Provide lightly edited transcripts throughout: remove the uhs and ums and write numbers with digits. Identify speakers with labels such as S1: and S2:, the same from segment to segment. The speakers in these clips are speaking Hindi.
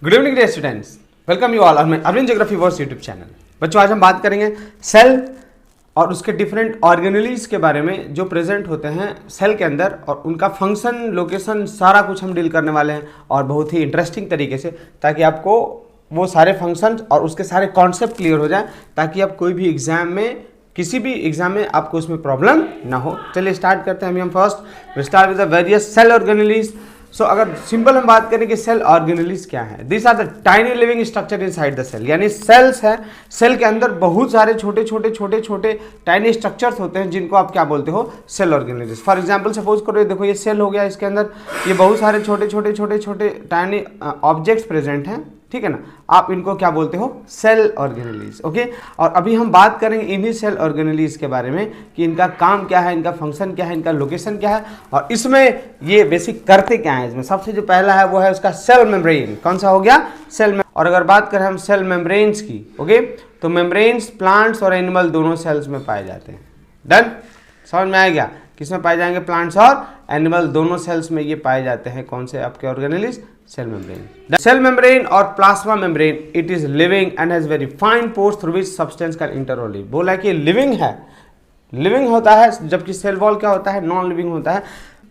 S1: Good evening dear students, welcome you all Arvind geography verse YouTube channel. बच्चों, आज हम बात करेंगे सेल और उसके डिफरेंट ऑर्गेनेलीज के बारे में जो प्रेजेंट होते हैं सेल के अंदर, और उनका फंक्शन, लोकेशन, सारा कुछ हम डील करने वाले हैं और बहुत ही इंटरेस्टिंग तरीके से, ताकि आपको वो सारे फंक्शन और उसके सारे कॉन्सेप्ट क्लियर हो जाए, ताकि आप कोई भी एग्जाम में, किसी भी एग्जाम में आपको उसमें प्रॉब्लम ना हो। चलिए स्टार्ट करते हैं। हम first start with the various cell organelles. So अगर सिंपल हम बात करें कि सेल ऑर्गेनेलीज क्या है, this are the tiny living structure inside the cell. यानी सेल्स है, सेल के अंदर बहुत सारे छोटे छोटे टाइनी स्ट्रक्चर्स होते हैं जिनको आप क्या बोलते हो, cell organelles. For example suppose करो, देखो ये सेल हो गया, इसके अंदर ये बहुत सारे छोटे टाइनी ऑब्जेक्ट्स प्रेजेंट हैं, ठीक है ना। आप इनको क्या बोलते हो, सेल ऑर्गेनेलीज। ओके, और अभी हम बात करेंगे इन्हीं सेल ऑर्गेनेलीज के बारे में कि इनका काम क्या है, इनका फंक्शन क्या है, इनका लोकेशन क्या है, और इसमें ये बेसिक करते क्या है। इसमें सबसे जो पहला है वो है उसका सेल मेम्ब्रेन। कौन सा हो गया, सेल। और अगर बात करें हम सेल मेम्ब्रेन्स की, ओके, तो मेम्ब्रेन्स प्लांट्स और एनिमल दोनों सेल्स में पाए जाते हैं। डन, समझ में आ गया। किसमें पाए जाएंगे, प्लांट्स और एनिमल दोनों सेल्स में ये पाए जाते हैं। कौन से आपके organelles, cell membrane. Cell membrane और plasma membrane, it is living and has very fine pores through which substance can enter और लीव। बोला कि लिविंग है, लिविंग होता है, जबकि सेल वॉल क्या होता है, नॉन लिविंग होता है।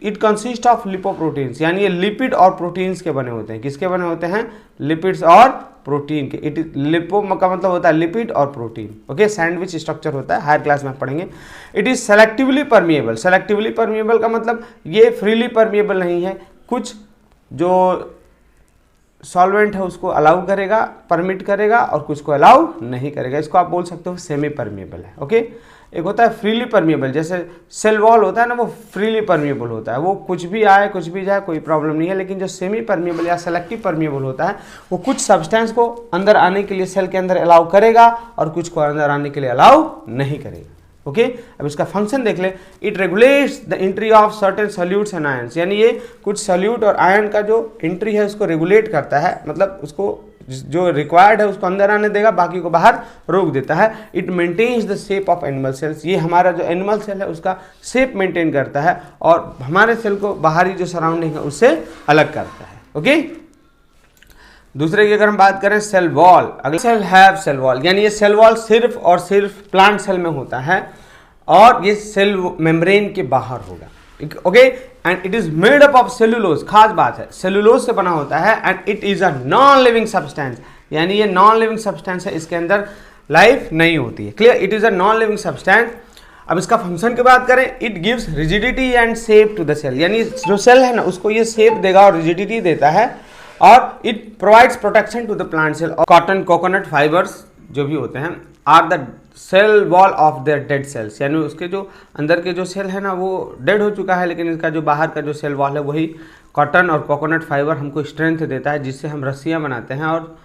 S1: इट कंसिस्ट ऑफ लिपोप्रोटीन्स, यानी ये लिपिड और प्रोटीन्स के बने होते हैं। किसके बने होते हैं, लिपिड्स और प्रोटीन के। इट लिपो का मतलब होता है लिपिड और प्रोटीन। ओके, सैंडविच स्ट्रक्चर होता है, हायर क्लास में आप पढ़ेंगे। It is selectively permeable. Selectively permeable का मतलब ये फ्रीली परमिएबल नहीं है, कुछ जो सॉल्वेंट है उसको अलाउ करेगा, परमिट करेगा, और कुछ को अलाउ नहीं करेगा। इसको आप बोल सकते हो सेमी परमिएबल है। ओके, एक होता है फ्रीली परमिएबल, जैसे सेल वॉल होता है ना, वो फ्रीली परमिएबल होता है, वो कुछ भी आए कुछ भी जाए कोई प्रॉब्लम नहीं है। लेकिन जो सेमी परमिएबल या सेलेक्टिव परमिएबल होता है, वो कुछ सब्सटेंस को अंदर आने के लिए सेल के अंदर अलाउ करेगा और कुछ को अंदर आने के लिए अलाउ नहीं करेगा। ओके, अब इसका फंक्शन देख ले। It regulates the entry of certain solutes and ions, यानी ये कुछ सॉल्यूट और आयन का जो एंट्री है उसको रेगुलेट करता है, मतलब उसको जो रिक्वायर्ड है उसको अंदर आने देगा, बाकी को बाहर रोक देता है। It maintains the shape of animal cells, ये हमारा जो एनिमल सेल है उसका शेप मेंटेन करता है और हमारे सेल को बाहरी जो सराउंडिंग है उससे अलग करता है। ओके, दूसरे की अगर हम बात करें सेल वॉल, अगर सेल हैव सेल वॉल, यानी ये सेल वॉल सिर्फ और सिर्फ प्लांट सेल में होता है और ये सेल मेम्ब्रेन के बाहर होगा। Okay, and it is made up of cellulose. खास बात है, सेलुलोज से बना होता है। And it is a non living substance, यानी ये नॉन लिविंग सब्सटेंस है, इसके अंदर लाइफ नहीं होती है। Clear, it is a non living substance. अब इसका फंक्शन की बात करें, it gives rigidity and shape to the cell, यानी जो सेल है ना उसको ये शेप देगा और रिजिडिटी देता है, और it provides protection to the plant cell. Cotton, coconut fibres जो भी होते हैं are the cell wall of the dead cells, यानी उसके जो अंदर के जो सेल है ना वो डेड हो चुका है, लेकिन इसका जो बाहर का जो सेल वॉल है वही कॉटन और कोकोनट फाइबर हमको स्ट्रेंथ देता है, जिससे हम रस्सियाँ बनाते हैं और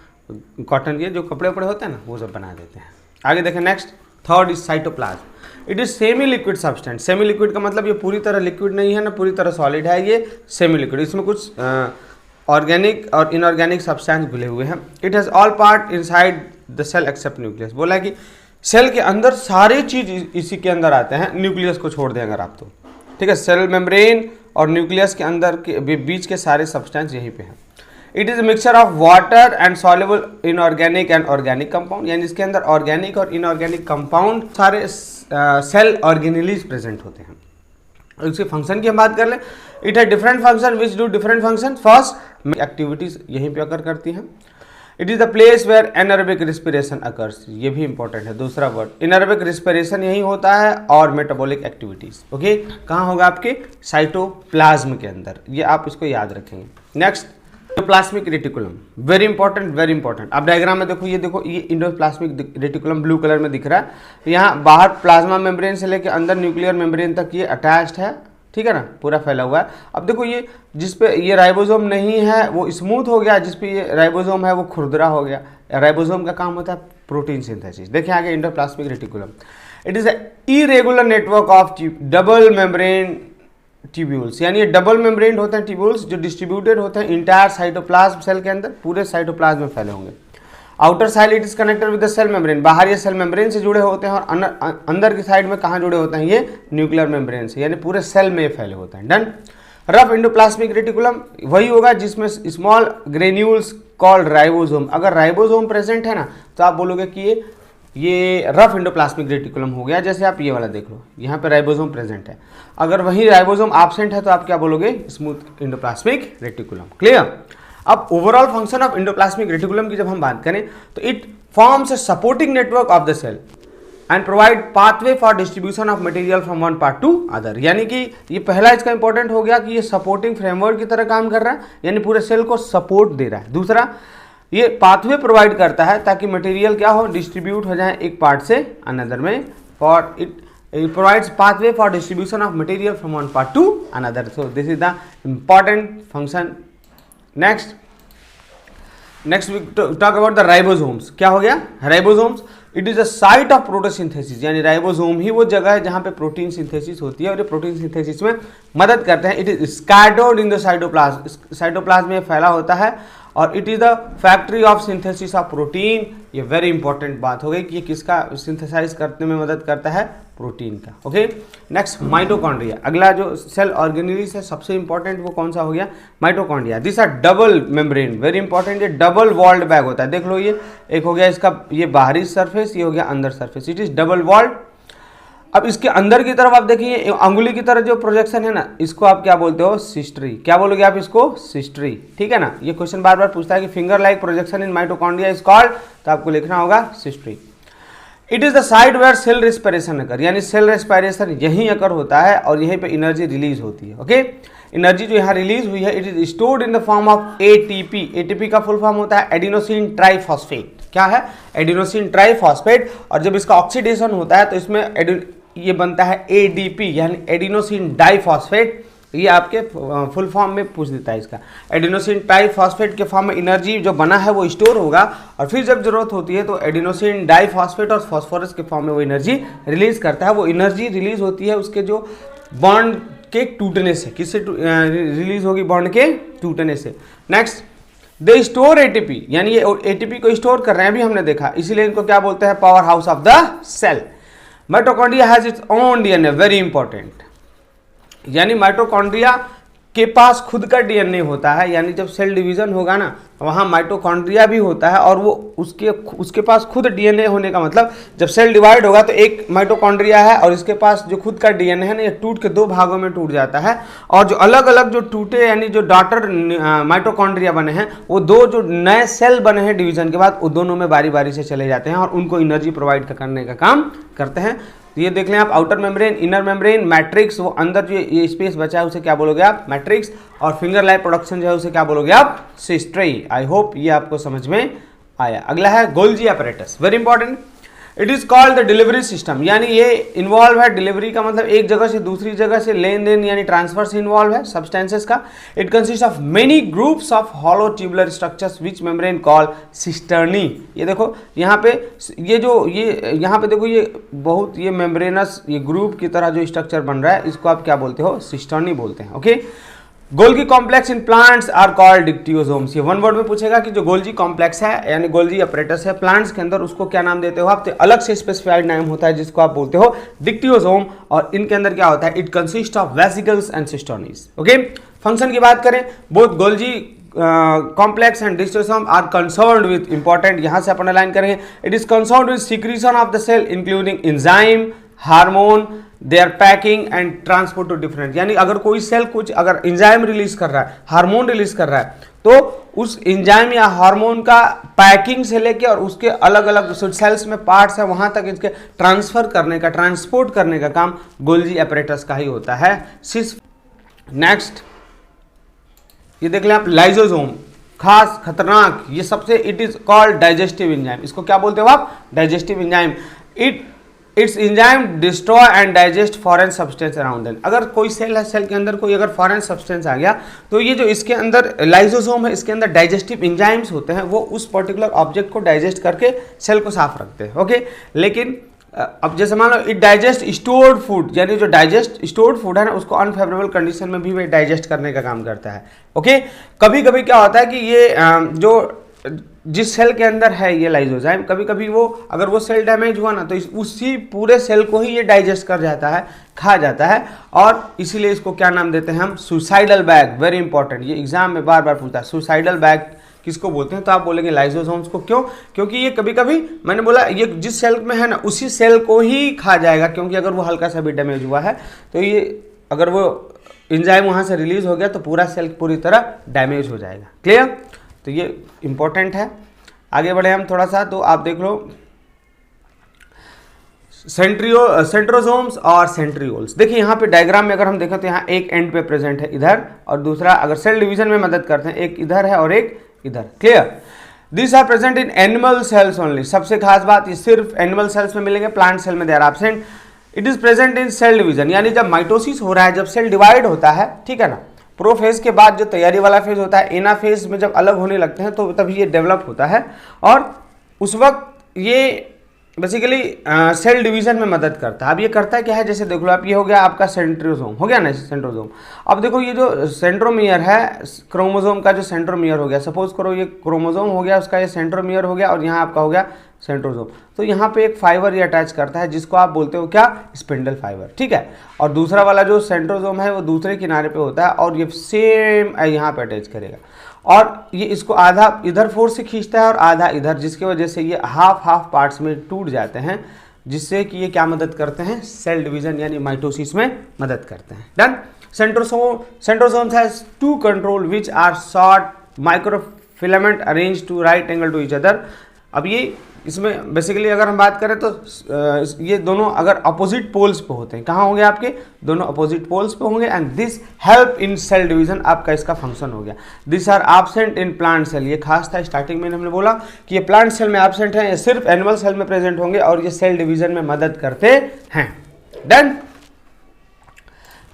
S1: कॉटन के जो कपड़े वपड़े होते हैं ना वो सब बना देते हैं। आगे देखें, next third is cytoplasm. It is semi liquid substance. Semi liquid का मतलब ये पूरी तरह लिक्विड नहीं है ना पूरी तरह सॉलिड है, ये सेमी लिक्विड। इसमें कुछ ऑर्गेनिक और इनऑर्गेनिक सब्सटेंस घुले हुए हैं। It has all part inside the cell except nucleus. बोला है कि सेल के अंदर सारी चीज इसी के अंदर आते हैं, न्यूक्लियस को छोड़ दें अगर आप तो, ठीक है। सेल मेम्ब्रेन और न्यूक्लियस के अंदर के बीच के सारे सब्सटेंस यहीं पे हैं। It is mixture of water and soluble inorganic and organic compound, यानी इसके अंदर ऑर्गेनिक और इनऑर्गेनिक कंपाउंड सारे सेल ऑर्गेनेलीज प्रेजेंट होते हैं। इसके फंक्शन की हम बात कर लें, इट है different function which do different function. First, activities यहीं पे अकर करती हैं। It is the place where anaerobic respiration occurs, ये भी इंपॉर्टेंट है दूसरा वर्ड। एनारोबिक रिस्पिरेशन यहीं होता है और मेटाबॉलिक एक्टिविटीज। ओके, कहाँ होगा, आपके साइटोप्लाज्म के अंदर, ये आप इसको याद रखेंगे। Next, endoplasmic reticulum, very important, very important. आप डायग्राम में देखो, ये देखो, ये इंडोप्लाज्मिक रेटिकुलम ब्लू कलर में दिख रहा है। यहाँ बाहर प्लाज्मा मेम्ब्रेन से लेकर अंदर न्यूक्लियर मेम्ब्रेन तक ये अटैच्ड है, ठीक है ना, पूरा फैला हुआ है। अब देखो ये जिस पे ये राइबोसोम नहीं है वो स्मूथ हो गया, जिस पे ये राइबोसोम है वो खुरदरा हो गया। राइबोसोम का काम होता है प्रोटीन सिंथेसिस। देखिए आगे, endoplasmic reticulum, it is irregular network of double membrane tubules, यानी ये डबल मेम्ब्रेन होते हैं ट्यूब्यूल्स जो डिस्ट्रीब्यूटेड होते हैं इंटायर साइटोप्लाज्म सेल के अंदर, पूरे साइटोप्लाज्म में फैले होंगे। Outer side it is connected with the cell membrane, बाहर ये सेल मेम्ब्रेन से जुड़े होते हैं, और अंदर की साइड में कहाँ जुड़े होते हैं, ये न्यूक्लियर मेम्ब्रेन से, यानी पूरे सेल में ये फैले होते हैं। डन। रफ एंडोप्लाज्मिक रेटिकुलम वही होगा जिसमें स्मॉल ग्रेन्यूल्स कॉल्ड राइबोसोम, अगर राइबोसोम प्रेजेंट है ना तो आप बोलोगे कि ये रफ एंडोप्लाज्मिक रेटिकुलम हो गया। जैसे आप ये वाला देख लो, यहाँ पे राइबोसोम प्रेजेंट है, अगर वही राइबोसोम एब्सेंट है तो आप क्या बोलोगे, स्मूथ एंडोप्लाज्मिक रेटिकुलम। क्लियर। अब overall function of endoplasmic reticulum की जब हम बात करें तो it forms a supporting network of the cell and provide pathway for distribution of material from one part to other. यानी कि ये पहला इसका इंपॉर्टेंट हो गया कि ये सपोर्टिंग फ्रेमवर्क की तरह काम कर रहा है, यानी पूरे सेल को सपोर्ट दे रहा है। दूसरा, ये पाथवे प्रोवाइड करता है ताकि मटेरियल क्या हो, डिस्ट्रीब्यूट हो जाए एक पार्ट से अनदर में, for it provides pathway for distribution of material from one part to another. So this is the important function. Next we talk about the ribosomes. क्या हो गया, ribosomes it is a site of protein synthesis, यानी राइबोसोम ही वो जगह है जहां पे प्रोटीन सिंथेसिस होती है और ये प्रोटीन सिंथेसिस में मदद करते हैं। It is scattered in the cytoplasm, cytoplasm में फैला होता है और it is the factory of synthesis of protein. ये वेरी इंपॉर्टेंट बात हो गई कि ये किसका सिंथेसाइज करने में मदद करता है, प्रोटीन का। Okay, next mitochondria. अगला जो सेल ऑर्गेनेलिस है सबसे इंपॉर्टेंट वो कौन सा हो गया, mitochondria. This are double membrane, very important, ये डबल वॉल्ड बैग होता है। देख लो, ये एक हो गया इसका ये बाहरी सरफेस, ये हो गया अंदर surface, it is double walled. अब इसके अंदर की तरफ आप देखिए अंगुली की तरह जो प्रोजेक्शन है ना, इसको आप क्या बोलते हो, सिस्टरी। क्या बोलोगे आप इसको, सिस्टरी। ठीक है ना, ये क्वेश्चन बार बार पूछता है कि finger like projection in mitochondria is called, तो आपको लिखना होगा सिस्टरी। It is the site where cell respiration occur, यानी सेल रेस्पिरेशन यहीं अकर होता है और यहीं पे एनर्जी रिलीज होती है। ओके, एनर्जी जो यहाँ रिलीज हुई है it is stored in the form of ATP. ATP का फुल फॉर्म होता है एडिनोसिन ट्राइफॉस्फेट। क्या है, एडिनोसिन ट्राइफॉस्फेट। और जब इसका ऑक्सीडेशन होता है तो इसमें ये बनता है एडीपी, यानी एडिनोसिन डाइफॉस्फेट। ये आपके फुल फॉर्म में पूछ देता है इसका। एडिनोसिन ट्राइफॉस्फेट के फॉर्म में एनर्जी जो बना है वो स्टोर होगा और फिर जब जरूरत होती है तो एडिनोसिन डाइफॉस्फेट और फास्फोरस के फॉर्म में वो एनर्जी रिलीज करता है। वो एनर्जी रिलीज होती है उसके जो बॉन्ड के टूटने से। किससे रिलीज होगी, बॉन्ड के टूटने से। नेक्स्ट, दे स्टोर एटीपी, यानी ये एटीपी को स्टोर कर रहे हैं, अभी हमने देखा, इसीलिए इनको क्या बोलते हैं, power house of the cell. Mitochondria has its own DNA, very important, यानी माइटोकॉन्ड्रिया के पास खुद का डीएनए होता है। यानी जब सेल डिवीजन होगा ना वहाँ माइटोकॉन्ड्रिया भी होता है और वो उसके पास खुद डीएनए होने का मतलब जब सेल डिवाइड होगा तो एक माइटोकॉन्ड्रिया है और इसके पास जो खुद का डीएनए है ना, ये टूट के दो भागों में टूट जाता है और जो अलग अलग जो टूटे यानी जो डॉटर माइटोकॉन्ड्रिया बने हैं वो दो जो नए सेल बने हैं डिवीजन के बाद, वो दोनों में बारी बारी से चले जाते हैं और उनको एनर्जी प्रोवाइड करने का काम करते हैं। तो ये देख लें आप, outer membrane, inner membrane, matrix, वो अंदर जो ये स्पेस बचा है उसे क्या बोलोगे आप, मैट्रिक्स, और फिंगर लाइक प्रोडक्शन जो है उसे क्या बोलोगे आप, सिस्ट्री। आई होप ये आपको समझ में आया। अगला है Golgi apparatus, very important. It is called the delivery system, यानी ये इन्वॉल्व है, डिलीवरी का मतलब एक जगह से दूसरी जगह से लेन देन यानी ट्रांसफर से इन्वॉल्व है सब्सटेंसेस का। It consist of many groups of hollow tubular structures which membrane call cisternae. ये देखो यहाँ पे ये यहाँ पे देखो ये बहुत ये मेम्ब्रेनस ये ग्रुप की तरह जो स्ट्रक्चर बन रहा है इसको आप क्या बोलते हो, सिस्टर्नी बोलते हैं। Okay, Golgi complex in plants are called dictyosomes. ये वन वर्ड में पूछेगा कि जो गोल्जी कॉम्प्लेक्स है यानी गोल्जी अपैरेटस है प्लांट्स के अंदर, उसको क्या नाम देते हो आप, तो अलग से स्पेसिफाइड नाम होता है जिसको आप बोलते हो डिक्टियोसोम। और इनके अंदर क्या होता है, it consist of vesicles and cisternae. Okay, function की बात करें, both Golgi complex and dictyosome are concerned with, important यहां से अपन लाइन करेंगे, it is concerned with secretion of the cell including enzyme, hormone, their packing and transport to different. यानी अगर कोई सेल कुछ अगर एंजाइम रिलीज कर रहा है, हार्मोन रिलीज कर रहा है, तो उस एंजाइम या हार्मोन का पैकिंग से लेके और उसके अलग अलग सेल्स में पार्ट्स है वहां तक इसके ट्रांसफर करने का, ट्रांसपोर्ट करने का काम गोल्जी अपैरेटस का ही होता है। नेक्स्ट ये देख लें आप, लाइसोसोम, खास खतरनाक, ये सबसे, it is called digestive enzyme. इसको क्या बोलते हो आप, digestive enzyme. It's enzyme destroy and digest foreign substance around them. अगर कोई सेल है, सेल के अंदर कोई अगर फॉरेन सब्सटेंस आ गया तो ये जो इसके अंदर लाइसोसोम है इसके अंदर डाइजेस्टिव एंजाइम्स होते हैं, वो उस पर्टिकुलर ऑब्जेक्ट को डाइजेस्ट करके सेल को साफ रखते हैं। ओके, लेकिन अब जैसे मान लो इट डाइजेस्ट स्टोर्ड फूड, यानी जो डाइजेस्ट स्टोर्ड फूड है ना उसको अनफेवरेबल कंडीशन में भी वे डाइजेस्ट करने का काम करता है। ओके, कभी कभी क्या होता है कि ये जो जिस सेल के अंदर है ये लाइसोजाइम, कभी कभी वो अगर वो सेल डैमेज हुआ ना तो उसी पूरे सेल को ही ये डाइजेस्ट कर जाता है, खा जाता है, और इसीलिए इसको क्या नाम देते हैं हम, सुसाइडल बैग। वेरी इंपॉर्टेंट, ये एग्जाम में बार बार पूछता है, सुसाइडल बैग किसको बोलते हैं, तो आप बोलेंगे लाइसोसोम्स को। क्यों? क्योंकि ये कभी कभी, मैंने बोला ये जिस सेल में है ना उसी सेल को ही खा जाएगा, क्योंकि अगर वो हल्का सा भी डैमेज हुआ है तो ये अगर वो एंजाइम वहाँ से रिलीज हो गया तो पूरा सेल पूरी तरह डैमेज हो जाएगा। क्लियर? तो ये इंपॉर्टेंट है। आगे बढ़े हम थोड़ा सा, तो आप देख लो सेंट्रोसोम्स और सेंट्रियोल्स। देखिए यहाँ पे डायग्राम में अगर हम देखें तो यहाँ एक एंड पे प्रेजेंट है इधर, और दूसरा अगर सेल डिवीजन में मदद करते हैं एक इधर है और एक इधर। Clear? This are present in animal cells only. सबसे खास बात ये सिर्फ एनिमल सेल्स में मिलेंगे, प्लांट सेल में they are absent. It is present in cell division, यानी जब माइटोसिस हो रहा है, जब सेल डिवाइड होता है, ठीक है ना, प्रोफेज के बाद जो तैयारी वाला फेज होता है, एनाफेज में जब अलग होने लगते हैं तो तभी ये डेवलप होता है, और उस वक्त ये बेसिकली सेल डिवीजन में मदद करता है। अब ये करता है क्या है, जैसे देख लो आप, ये हो गया आपका सेंट्रोसोम, हो गया ना सेंट्रोसोम। अब देखो ये जो सेंट्रोमियर है, क्रोमोसोम का जो सेंट्रोमियर हो गया, सपोज करो ये क्रोमोसोम हो गया, उसका ये सेंट्रोमियर हो गया, और यहाँ आपका हो गया सेंट्रोसोम। तो यहाँ पे एक फाइबर ये अटैच करता है जिसको आप बोलते हो क्या, स्पिंडल फाइबर, ठीक है। और दूसरा वाला जो सेंट्रोसोम है वो दूसरे किनारे पे होता है, और ये सेम यहाँ पे अटैच करेगा, और ये इसको आधा इधर फोर्स से खींचता है और आधा इधर, जिसकी वजह से ये हाफ पार्ट्स में टूट जाते हैं, जिससे कि ये क्या मदद करते हैं, सेल डिवीजन यानी माइटोसिस में मदद करते हैं। Done. Centrosomes has to control which are short microfilament arrange to right angle to each other. अब ये इसमें बेसिकली अगर हम बात करें तो ये दोनों अगर अपोजिट पोल्स पे होते हैं, कहाँ होंगे आपके, दोनों अपोजिट पोल्स पे होंगे, and this help in cell division, आपका इसका फंक्शन हो गया। This are absent in plant cell, ये खास था, स्टार्टिंग में हमने बोला कि ये प्लांट सेल में एब्सेंट है, ये सिर्फ एनिमल सेल में प्रेजेंट होंगे, और ये सेल डिवीजन में मदद करते हैं। डन।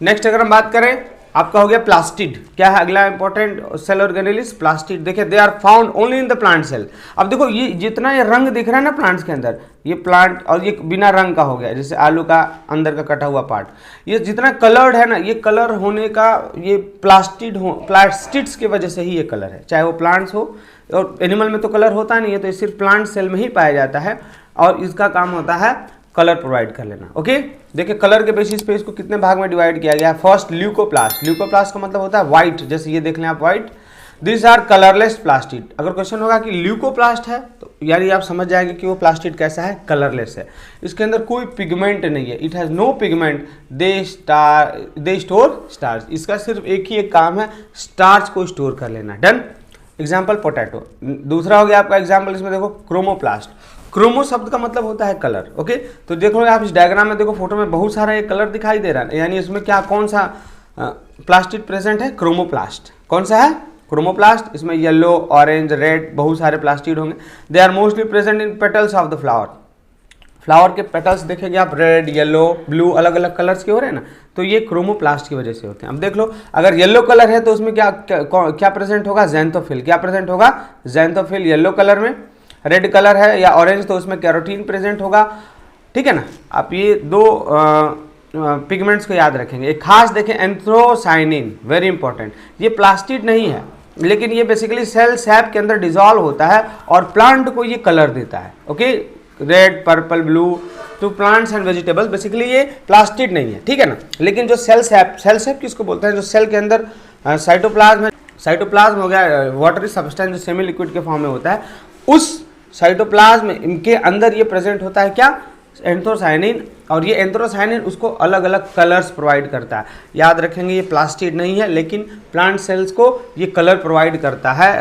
S1: नेक्स्ट अगर हम बात करें, आपका हो गया प्लास्टिड। क्या है अगला इंपॉर्टेंट सेल ऑर्गेनेलिस, प्लास्टिड। देखिए they are found only in the plant cell. अब देखो ये जितना ये रंग दिख रहा है ना प्लांट्स के अंदर, ये प्लांट, और ये बिना रंग का हो गया, जैसे आलू का अंदर का कटा हुआ पार्ट, ये जितना कलर्ड है ना, ये कलर होने का ये प्लास्टिड्स की वजह से ही ये कलर है, चाहे वो प्लांट्स हो, और एनिमल में तो कलर होता नहीं है, तो ये सिर्फ प्लांट सेल में ही पाया जाता है, और इसका काम होता है कलर प्रोवाइड कर लेना। ओके, देखिए कलर के बेसिस पे इसको कितने भाग में डिवाइड किया गया है। फर्स्ट ल्यूकोप्लास्ट, ल्यूकोप्लास्ट का मतलब होता है व्हाइट, जैसे ये देख लें आप white. This are colourless plastid. अगर क्वेश्चन होगा कि ल्यूकोप्लास्ट है तो यानी आप समझ जाएंगे कि वो प्लास्टिड कैसा है, कलरलेस है, इसके अंदर कोई पिगमेंट नहीं है, it has no pigment, they store starch. इसका सिर्फ एक ही एक काम है, स्टार्च को स्टोर कर लेना। डन। Example potato. दूसरा हो गया आपका एग्जाम्पल, इसमें देखो क्रोमोप्लास्ट। क्रोमो शब्द का मतलब होता है कलर। ओके, तो देखो आप इस डायग्राम में देखो, फोटो में बहुत सारा ये कलर दिखाई दे रहा है, यानी इसमें क्या कौन सा प्लास्टिड प्रेजेंट है, क्रोमोप्लास्ट। कौन सा है, क्रोमोप्लास्ट। इसमें येलो, ऑरेंज, रेड बहुत सारे प्लास्टिड होंगे। They are mostly present in petals of the flower. Flower के पेटल्स देखेंगे आप, रेड, येलो, ब्लू, अलग अलग कलर्स के हो रहे हैं ना, तो ये क्रोमोप्लास्ट की वजह से होते हैं। अब देख लो, अगर येलो कलर है तो उसमें क्या प्रेजेंट होगा, ज़ैंथोफिल। क्या प्रेजेंट होगा, ज़ैंथोफिल येलो कलर में। रेड कलर है या ऑरेंज तो उसमें कैरोटीन प्रेजेंट होगा। ठीक है ना, आप ये दो पिगमेंट्स को याद रखेंगे। एक खास देखें, एंथ्रोसाइनिन, वेरी इंपॉर्टेंट। ये प्लास्टिड नहीं है, लेकिन ये बेसिकली सेल सैप के अंदर डिसॉल्व होता है और प्लांट को ये कलर देता है। Okay, red, purple, blue to plants and vegetables, basically ये प्लास्टिड नहीं है, ठीक है ना। लेकिन जो सेल सैप किसको बोलते हैं, जो सेल के अंदर साइटोप्लाज्म है, साइटोप्लाज्म हो गया वाटरी सब्सटेंस जो सेमी लिक्विड के फॉर्म में होता है, उस साइटोप्लाज्म इनके अंदर ये प्रेजेंट होता है क्या, एंथ्रोसाइनिन। और ये एंथ्रोसाइनिन उसको अलग अलग कलर्स प्रोवाइड करता है। याद रखेंगे ये प्लास्टिड नहीं है, लेकिन प्लांट सेल्स को ये कलर प्रोवाइड करता है,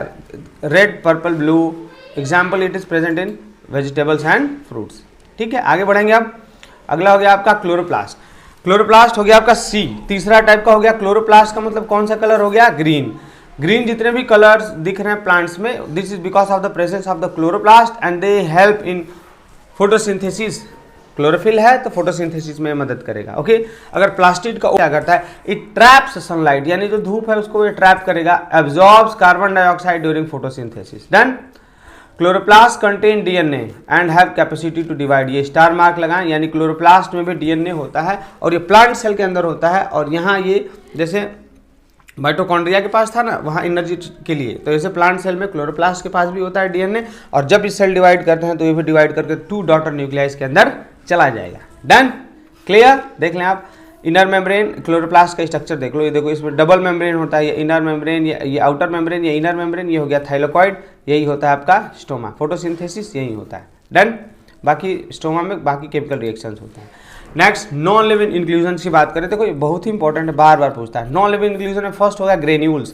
S1: red, purple, blue. Example, it is present in vegetables and fruits. ठीक है, आगे बढ़ेंगे अब। अगला हो गया आपका क्लोरोप्लास्ट। क्लोरोप्लास्ट हो गया आपका सी, तीसरा टाइप का हो गया। क्लोरोप्लास्ट का मतलब कौन सा कलर हो गया, ग्रीन। ग्रीन जितने भी कलर्स दिख रहे हैं प्लांट्स में, this is because of the presence of the chloroplast and they help in photosynthesis. Chlorophyll है तो फोटोसिंथेसिस में मदद करेगा। ओके, अगर प्लास्टिड का क्या करता है, इट ट्रैप्स सनलाइट, यानी जो धूप है उसको ये ट्रैप करेगा, absorbs carbon dioxide during photosynthesis. Done. Chloroplast contain DNA and have capacity to divide. ये स्टार मार्क लगाएं, यानी क्लोरोप्लास्ट में भी डीएनए होता है और ये प्लांट सेल के अंदर होता है। और यहाँ ये जैसे माइटोकॉन्ड्रिया के पास था ना वहाँ एनर्जी के लिए, तो ऐसे प्लांट सेल में क्लोरोप्लास्ट के पास भी होता है डीएनए, और जब इस सेल डिवाइड करते हैं तो ये भी डिवाइड करके 2 डॉटर न्यूक्लियाई के अंदर चला जाएगा। Done, clear. देख लें आप इनर मेम्ब्रेन क्लोरोप्लास्ट का स्ट्रक्चर देख लो, ये देखो इसमें डबल मेम्ब्रेन होता है, ये इनर मेम्ब्रेन, ये आउटर मेम्ब्रेन, ये इनर मेम्ब्रेन, ये हो गया थाइलोकॉइड, यही होता है आपका स्टोमा, फोटोसिंथेसिस यही होता है। डन, बाकी स्टोमा में बाकी केमिकल रिएक्शंस होते हैं। नेक्स्ट नॉन लिविंग इंक्लूजन की बात करें, देखो ये बहुत ही इंपॉर्टेंट है, बार बार पूछता है। नॉन लिविंग इंक्लूजन में फर्स्ट होगा granules.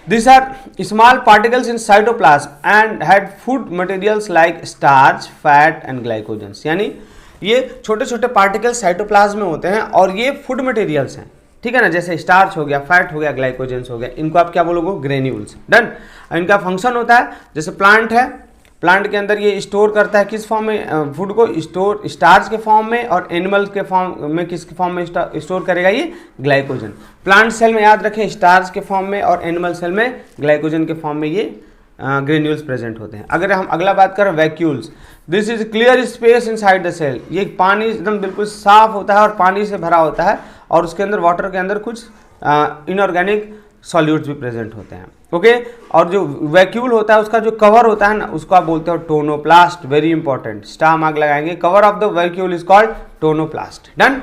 S1: These are small particles in cytoplasm and had food materials like starch, fat and glycogens। यानी ये छोटे छोटे पार्टिकल्स साइटोप्लाज्म में होते हैं और ये फूड मटेरियल्स हैं, ठीक है ना, जैसे स्टार्च हो गया, फैट हो गया, ग्लाइकोजेंस हो गया, इनको आप क्या बोलोगे, ग्रेन्यूल्स। डन। इनका फंक्शन होता है, जैसे प्लांट है, प्लांट के अंदर ये स्टोर करता है किस फॉर्म में, फूड को स्टोर स्टार्च के फॉर्म में, और एनिमल के फॉर्म में किस फॉर्म में स्टोर करेगा, ये ग्लाइकोजन। प्लांट सेल में याद रखें स्टार्च के फॉर्म में, और एनिमल सेल में ग्लाइकोजन के फॉर्म में ये ग्रेन्यूल्स प्रेजेंट होते हैं। अगर हम अगला बात करें vacuoles, this is clear space inside the cell. ये पानी एकदम बिल्कुल साफ होता है और पानी से भरा होता है, और उसके अंदर वाटर के अंदर कुछ इनऑर्गेनिक सॉल्यूट्स भी प्रेजेंट होते हैं। ओके, और जो वैक्यूल होता है उसका जो कवर होता है ना, उसको आप बोलते हो tonoplast. Very important, star mark लगाएंगे, cover of the vacuole is called tonoplast. Done.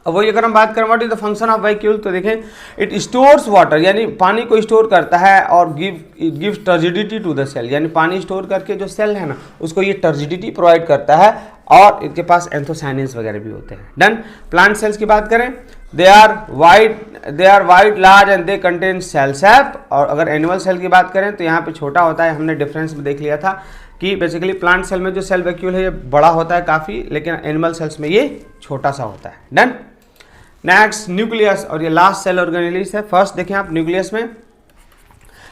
S1: अब वही अगर हम बात करें what is the function of vacuole, तो देखें इट स्टोर्स वाटर, यानी पानी को स्टोर करता है, और gives turgidity to the cell, यानी पानी स्टोर करके जो सेल है ना उसको ये टर्जिडिटी प्रोवाइड करता है, और इनके पास एंथोसायनिन्स वगैरह भी होते हैं। डन। प्लांट सेल्स की बात करें, they are white large and they contain cell sap. और अगर एनिमल सेल की बात करें तो यहाँ पे छोटा होता है, हमने डिफरेंस में देख लिया था कि बेसिकली प्लांट सेल में जो सेल वैक्यूल है ये बड़ा होता है काफ़ी, लेकिन एनिमल सेल्स में ये छोटा सा होता है। डन। नेक्स्ट न्यूक्लियस, और ये लास्ट सेल ऑर्गेनेलिस है। फर्स्ट देखें आप न्यूक्लियस में,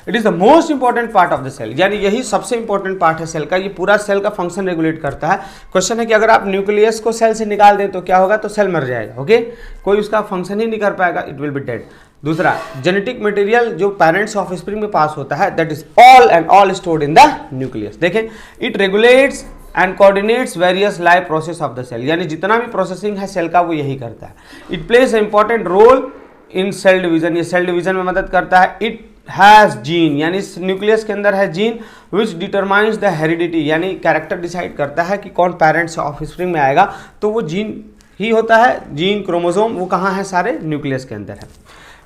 S1: it is the most important part of the cell, यानी यही सबसे इंपॉर्टेंट पार्ट है सेल का, ये पूरा सेल का फंक्शन रेगुलेट करता है। क्वेश्चन है कि अगर आप न्यूक्लियस को सेल से निकाल दें तो क्या होगा, तो सेल मर जाएगा। ओके, कोई उसका फंक्शन ही नहीं कर पाएगा, इट विल बी डेड। दूसरा, जेनेटिक मटेरियल जो पेरेंट्स ऑफ स्प्रिंग में पास होता है, that is all and all stored in the nucleus. देखें, it regulates and coordinates various life process of the cell, यानी जितना भी प्रोसेसिंग है सेल का वो यही करता है। It plays important role in cell division, ये सेल डिवीजन में मदद करता है। इट हैज जीन, यानी इस न्यूक्लियस के अंदर है gene, which determines the heredity, यानी कैरेक्टर डिसाइड करता है कि कौन पेरेंट्स ऑफ स्प्रिंग में आएगा, तो वो जीन ही होता है। जीन क्रोमोसोम वो कहाँ है, सारे न्यूक्लियस के अंदर है।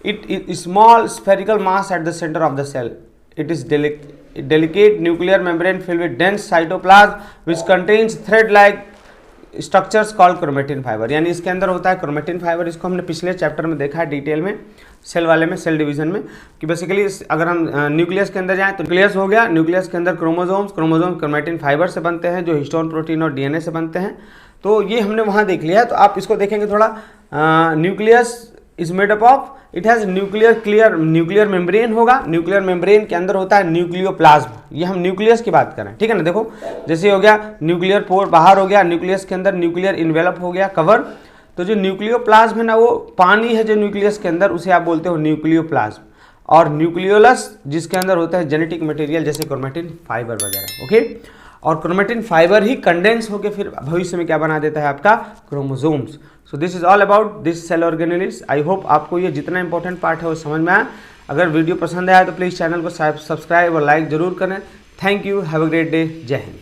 S1: It small spherical mass at the centre of the cell, it is delicate nuclear membrane filled with dense cytoplasm which contains thread like structures called chromatin fiber, यानी इसके अंदर होता है क्रोमेटिन फाइबर। इसको हमने पिछले चैप्टर में देखा है डिटेल में, सेल वाले में, सेल डिवीजन में, कि बेसिकली अगर हम न्यूक्लियस के अंदर जाएं तो न्यूक्लियस हो गया, न्यूक्लियस के अंदर क्रोमोसोम्स क्रोमेटिन फाइबर से बनते हैं जो हिस्टोन प्रोटीन और डीएनए से बनते हैं, तो ये हमने वहाँ देख लिया है। तो आप इसको देखेंगे थोड़ा, nucleus is made up of, it has nuclear membrane होगा, न्यूक्लियर मेम्ब्रेन के अंदर होता है न्यूक्लियोप्लाज्म, ये हम न्यूक्लियस की बात करें, ठीक है ना। देखो जैसे हो गया न्यूक्लियर पोर बाहर हो गया, न्यूक्लियस के अंदर न्यूक्लियर इन्वेलप हो गया, कवर, तो जो न्यूक्लियोप्लाज्म है ना वो पानी है जो न्यूक्लियस के अंदर, उसे आप बोलते हो न्यूक्लियोप्लाज्म। और न्यूक्लियोलस जिसके अंदर होता है जेनेटिक मटेरियल जैसे क्रोमेटिन फाइबर वगैरह। ओके, और क्रोमेटिन फाइबर ही कंडेंस होकर फिर भविष्य में क्या बना देता है, आपका chromosomes. So this is all about this cell organelles. I hope आपको ये जितना इंपॉर्टेंट पार्ट है वो समझ में आया। अगर वीडियो पसंद आया तो प्लीज़ चैनल को सब्सक्राइब और लाइक जरूर करें। Thank you, have a great day, जय हिंद।